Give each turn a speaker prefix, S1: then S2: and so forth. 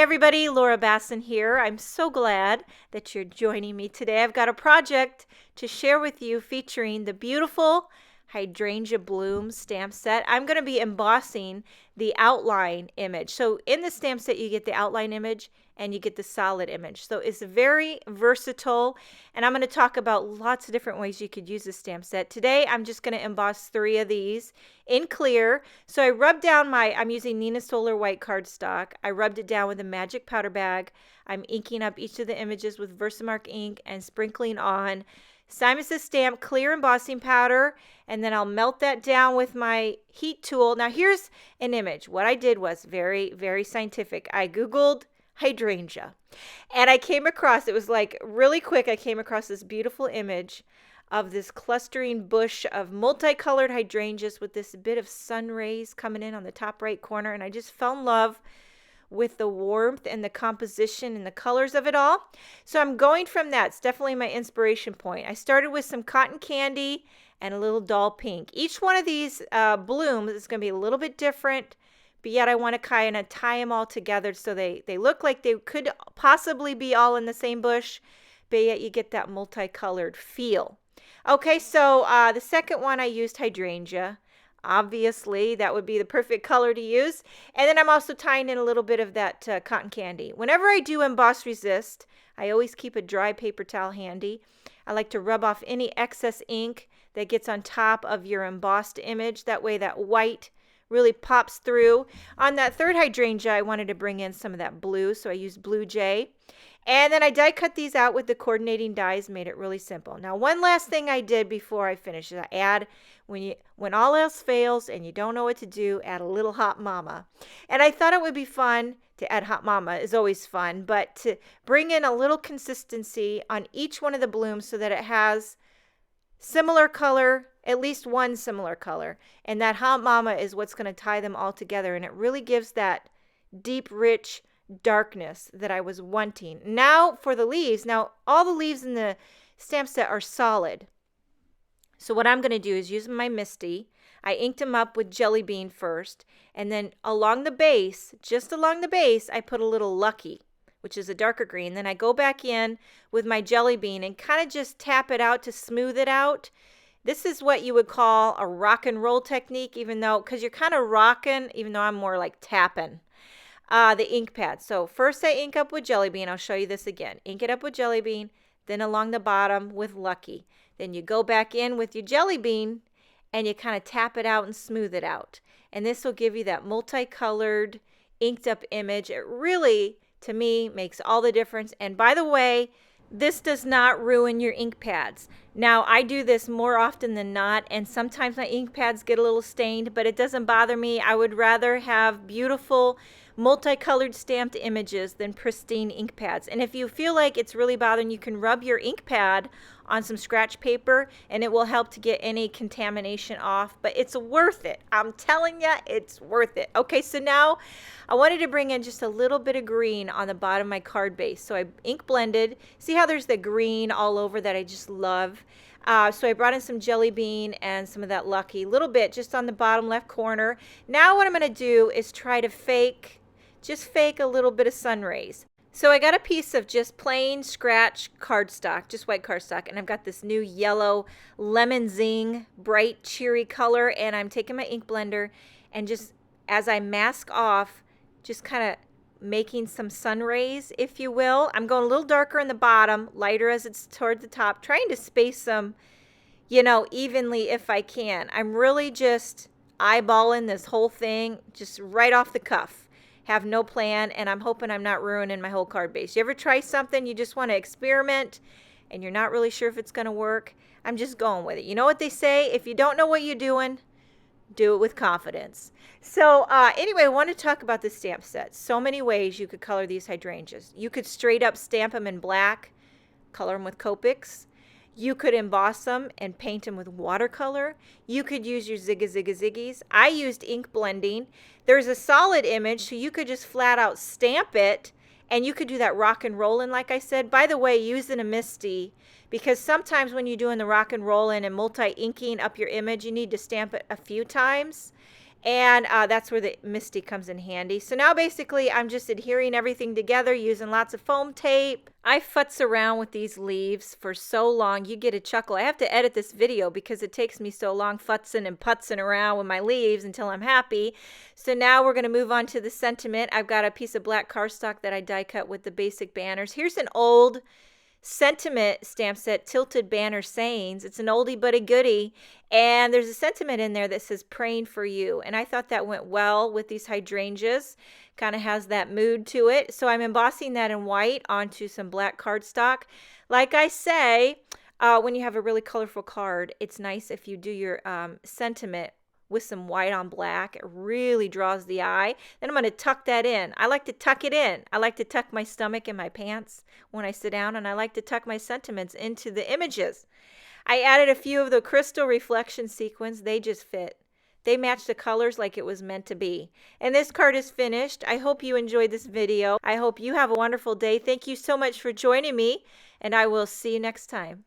S1: everybody, Laura Bassen here. I'm so glad that you're joining me today. I've got a project to share with you featuring the beautiful Hydrangea Bloom stamp set. I'm going to be embossing the outline image. So in the stamp set you get the outline image and you get the solid image. So it's very versatile, and I'm going to talk about lots of different ways you could use this stamp set. Today I'm just going to emboss 3 of these in clear. So I rubbed down I'm using Nina Solar white cardstock. I rubbed it down with a magic powder bag. I'm inking up each of the images with Versamark ink and sprinkling on Simon Says Stamp clear embossing powder, and then I'll melt that down with my heat tool. Now here's an image. What I did was very, very scientific. I Googled hydrangea and I came across, it was like really quick, I came across this beautiful image of this clustering bush of multicolored hydrangeas with this bit of sun rays coming in on the top right corner, and I just fell in love with the warmth and the composition and the colors of it all. So I'm going from that. It's definitely my inspiration point. I started with some cotton candy and a little doll pink. Each one of these blooms is going to be a little bit different, but yet I want to kind of tie them all together so they look like they could possibly be all in the same bush, but yet you get that multicolored feel. Okay, so the second one I used hydrangea. Obviously, that would be the perfect color to use. And then I'm also tying in a little bit of that cotton candy. Whenever I do emboss resist, I always keep a dry paper towel handy. I like to rub off any excess ink that gets on top of your embossed image. That way that white really pops through. On that third hydrangea, I wanted to bring in some of that blue, so I used Blue Jay. And then I die cut these out with the coordinating dies, made it really simple. Now, one last thing I did before I finished is I add, when all else fails and you don't know what to do, add a little Hot Mama. And I thought it would be fun to add Hot Mama, is always fun, but to bring in a little consistency on each one of the blooms so that it has similar color, at least one similar color. And that Hot Mama is what's going to tie them all together, and it really gives that deep, rich darkness that I was wanting. Now for the leaves. Now all the leaves in the stamp set are solid. So what I'm going to do is use my Misty. I inked them up with Jelly Bean first, and then along the base, just along the base, I put a little Lucky, which is a darker green. Then I go back in with my Jelly Bean and kind of just tap it out to smooth it out. This is what you would call a rock and roll technique, even though, because you're kind of rocking, even though I'm more like tapping the ink pad. So first I ink up with Jelly Bean. I'll show you this again. Ink it up with Jelly Bean, then along the bottom with Lucky. Then you go back in with your Jelly Bean and you kind of tap it out and smooth it out. And this will give you that multicolored inked up image. It really, to me, makes all the difference. And by the way, this does not ruin your ink pads. Now, I do this more often than not, and sometimes my ink pads get a little stained, but it doesn't bother me. I would rather have beautiful multicolored stamped images than pristine ink pads. And if you feel like it's really bothering, you can rub your ink pad on some scratch paper and it will help to get any contamination off, but it's worth it. I'm telling you, it's worth it. Okay, so now I wanted to bring in just a little bit of green on the bottom of my card base. So I ink blended. See how there's the green all over that I just love? So I brought in some Jelly Bean and some of that Lucky, a little bit just on the bottom left corner. Now what I'm going to do is try to fake a little bit of sun rays. So I got a piece of just plain scratch cardstock, just white cardstock, and I've got this new yellow lemon zing bright cheery color, and I'm taking my ink blender and just as I mask off, just kind of making some sun rays, if you will. I'm going a little darker in the bottom, lighter as it's toward the top, trying to space them, evenly if I can. I'm really just eyeballing this whole thing just right off the cuff. Have no plan, and I'm hoping I'm not ruining my whole card base. You ever try something, you just want to experiment, and you're not really sure if it's going to work? I'm just going with it. You know what they say? If you don't know what you're doing, do it with confidence. So anyway, I want to talk about the stamp set. So many ways you could color these hydrangeas. You could straight up stamp them in black, color them with Copics. You could emboss them and paint them with watercolor. You could use your ziggies. I used ink blending. There's a solid image, so you could just flat out stamp it, and you could do that rock and rollin', like I said. By the way, using a Misty, because sometimes when you're doing the rock and rollin' and multi-inking up your image, you need to stamp it a few times. And that's where the Misty comes in handy. So now basically I'm just adhering everything together using lots of foam tape. I futz around with these leaves for so long, you get a chuckle. I have to edit this video because it takes me so long futzing and putzing around with my leaves until I'm happy. So now we're going to move on to the sentiment. I've got a piece of black cardstock that I die cut with the basic banners. Here's an old sentiment stamp set, Tilted Banner Sayings. It's an oldie but a goodie, and there's a sentiment in there that says praying for you, and I thought that went well with these hydrangeas. Kind of has that mood to it. So I'm embossing that in white onto some black cardstock. Like I say, when you have a really colorful card, it's nice if you do your sentiment with some white on black. It really draws the eye. Then I'm going to tuck that in. I like to tuck it in. I like to tuck my stomach in my pants when I sit down, and I like to tuck my sentiments into the images. I added a few of the crystal reflection sequins. They just fit. They match the colors like it was meant to be. And this card is finished. I hope you enjoyed this video. I hope you have a wonderful day. Thank you so much for joining me, and I will see you next time.